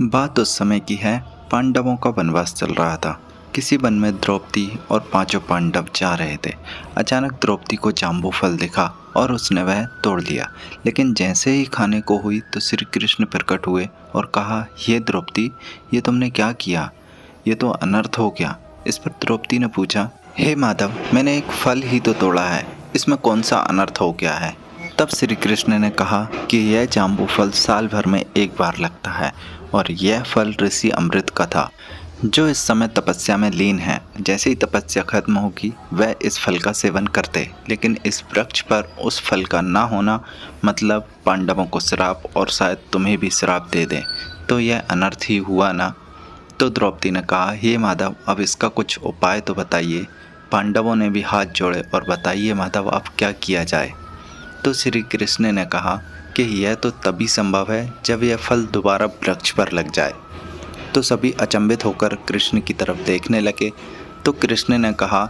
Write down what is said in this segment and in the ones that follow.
बात उस समय की है, पांडवों का वनवास चल रहा था। किसी वन में द्रौपदी और पांचों पांडव जा रहे थे। अचानक द्रौपदी को जाम्बू फल दिखा और उसने वह तोड़ लिया। लेकिन जैसे ही खाने को हुई तो श्री कृष्ण प्रकट हुए और कहा, ये द्रौपदी, ये तुमने क्या किया? ये तो अनर्थ हो गया। इस पर द्रौपदी ने पूछा, हे माधव, मैंने एक फल ही तो तोड़ा है, इसमें कौन सा अनर्थ हो गया है? तब श्री कृष्ण ने कहा कि यह जाम्बू फल साल भर में एक बार लगता है और यह फल ऋषि अमृत का था, जो इस समय तपस्या में लीन है। जैसे ही तपस्या खत्म होगी वह इस फल का सेवन करते, लेकिन इस वृक्ष पर उस फल का ना होना मतलब पांडवों को श्राप, और शायद तुम्हें भी श्राप दे दें, तो यह अनर्थ ही हुआ ना। तो द्रौपदी ने कहा, हे माधव, अब इसका कुछ उपाय तो बताइए। पांडवों ने भी हाथ जोड़े और बताइए माधव, अब क्या किया जाए? तो श्री कृष्ण ने कहा कि यह तो तभी संभव है जब यह फल दोबारा वृक्ष पर लग जाए। तो सभी अचंभित होकर कृष्ण की तरफ देखने लगे। तो कृष्ण ने कहा,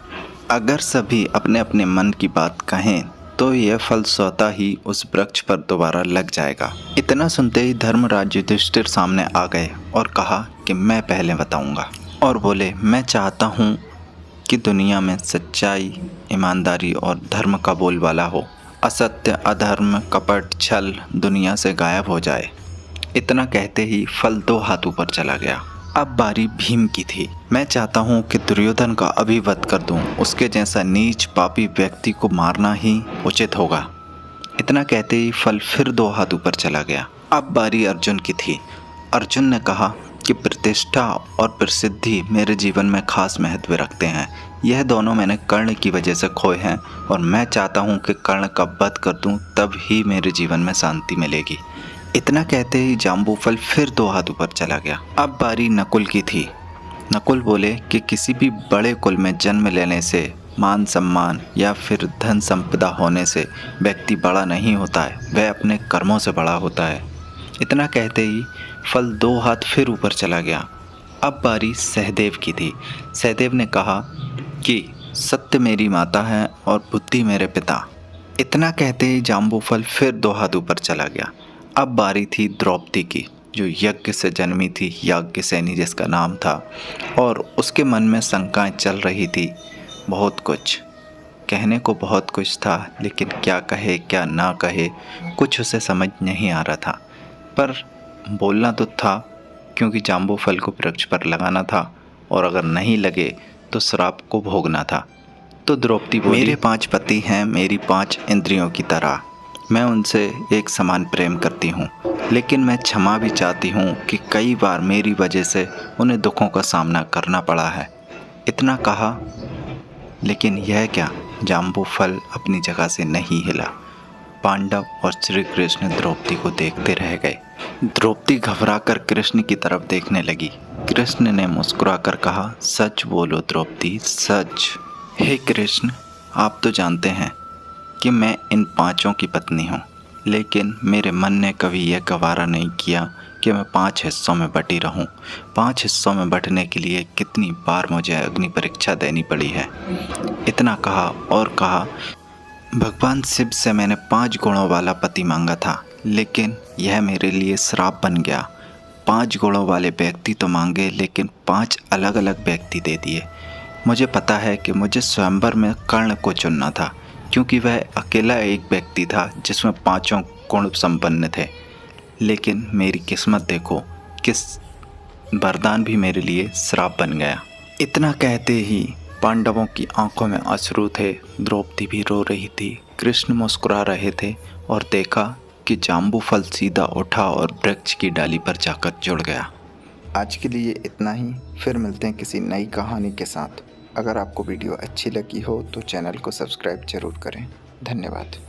अगर सभी अपने अपने मन की बात कहें तो यह फल स्वतः ही उस वृक्ष पर दोबारा लग जाएगा। इतना सुनते ही धर्मराज युधिष्ठिर सामने आ गए और कहा कि मैं पहले बताऊंगा, और बोले, मैं चाहता हूँ कि दुनिया में सच्चाई, ईमानदारी और धर्म का बोलबाला हो। असत्य, अधर्म, कपट, छल दुनिया से गायब हो जाए। इतना कहते ही फल 2 हाथ ऊपर चला गया। अब बारी भीम की थी। मैं चाहता हूँ कि दुर्योधन का अभी वध कर दूँ, उसके जैसा नीच पापी व्यक्ति को मारना ही उचित होगा। इतना कहते ही फल फिर 2 हाथ ऊपर चला गया। अब बारी अर्जुन की थी। अर्जुन ने कहा कि प्रतिष्ठा और प्रसिद्धि मेरे जीवन में खास महत्व रखते हैं। यह दोनों मैंने कर्ण की वजह से खोए हैं और मैं चाहता हूँ कि कर्ण का वध कर दूँ, तब ही मेरे जीवन में शांति मिलेगी। इतना कहते ही जाम्बू फल फिर 2 हाथ ऊपर चला गया। अब बारी नकुल की थी। नकुल बोले कि किसी भी बड़े कुल में जन्म लेने से, मान सम्मान या फिर धन संपदा होने से व्यक्ति बड़ा नहीं होता है, वह अपने कर्मों से बड़ा होता है। इतना कहते ही फल 2 हाथ फिर ऊपर चला गया। अब बारी सहदेव की थी। सहदेव ने कहा कि सत्य मेरी माता है और बुद्धि मेरे पिता। इतना कहते ही जाम्बू फल फिर 2 हाथ ऊपर चला गया। अब बारी थी द्रौपदी की, जो यज्ञ से जन्मी थी, याज्ञसेनी जिसका नाम था, और उसके मन में शंकाएं चल रही थी। बहुत कुछ कहने को बहुत कुछ था, लेकिन क्या कहे क्या ना कहे कुछ उसे समझ नहीं आ रहा था। पर बोलना तो था, क्योंकि जाम्बू फल को वृक्ष पर लगाना था, और अगर नहीं लगे तो श्राप को भोगना था। तो द्रौपदी बोली, मेरे 5 पति हैं मेरी 5 इंद्रियों की तरह, मैं उनसे एक समान प्रेम करती हूँ, लेकिन मैं क्षमा भी चाहती हूँ कि कई बार मेरी वजह से उन्हें दुखों का सामना करना पड़ा है। इतना कहा, लेकिन यह क्या, जाम्बू फल अपनी जगह से नहीं हिला। पांडव और श्री कृष्ण द्रौपदी को देखते रह गए। द्रौपदी घबराकर कृष्ण की तरफ देखने लगी। कृष्ण ने मुस्कुराकर कहा, सच बोलो द्रौपदी, सच। हे कृष्ण, आप तो जानते हैं कि मैं इन 5 की पत्नी हूँ, लेकिन मेरे मन ने कभी यह गवारा नहीं किया कि मैं 5 हिस्सों में बटी रहूं। 5 हिस्सों में बंटने के लिए कितनी बार मुझे अग्नि परीक्षा देनी पड़ी है। इतना कहा और कहा, भगवान शिव से मैंने 5 गुणों वाला पति मांगा था, लेकिन यह मेरे लिए श्राप बन गया। 5 गुणों वाले व्यक्ति तो मांगे, लेकिन 5 अलग अलग व्यक्ति दे दिए। मुझे पता है कि मुझे स्वयंवर में कर्ण को चुनना था, क्योंकि वह अकेला एक व्यक्ति था जिसमें 5 गुण संपन्न थे। लेकिन मेरी किस्मत देखो, किस वरदान भी मेरे लिए श्राप बन गया। इतना कहते ही पांडवों की आंखों में अश्रु थे। द्रौपदी भी रो रही थी, कृष्ण मुस्कुरा रहे थे, और देखा कि जाम्बू फल सीधा उठा और वृक्ष की डाली पर जाकर जुड़ गया। आज के लिए इतना ही, फिर मिलते हैं किसी नई कहानी के साथ। अगर आपको वीडियो अच्छी लगी हो तो चैनल को सब्सक्राइब जरूर करें। धन्यवाद।